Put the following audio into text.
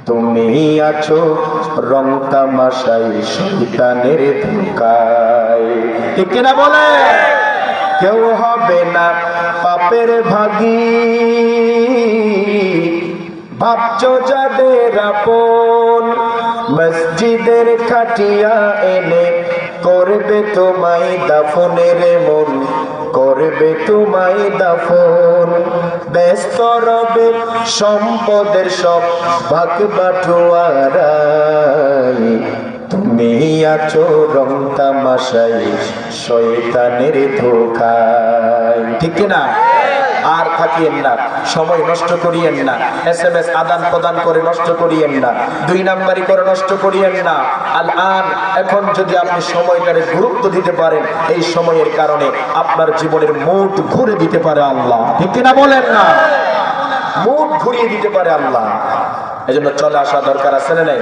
তুমি আছো রং তামাশাই শয়তানের ধোঁকায়। ঠিক কিনা বলে? কেউ হবে না পাপের ভাগী, ভাবছো যাদের আপন, মসজিদের খাটিয়া এনে করবে তোমায় দাফনের মন, করবে তোমায় দাফন। ব্যস্ত রবে সম্পদের সব ভাগ বাটোয়ারায়, তুমি আছো রং তামাশাই শয়তানের ধোঁকায়। ঠিক না? আর থাকিয়েন না, সময় নষ্ট করিয়েন না, SMS আদান প্রদান করে নষ্ট করিয়েন না, 2 নাম্বারি করে নষ্ট করিয়েন না। এখন যদি আপনি সময়টারে গুরুত্ব দিতে পারেন, এই সময়ের কারণে আপনার জীবনের মুড ঘুরে দিতে পারে আল্লাহ। ঠিক কিনা বলেন না? মুড ঘুরিয়ে দিতে পারে আল্লাহ। এজন্য চলে আসা দরকার আছে না নাই?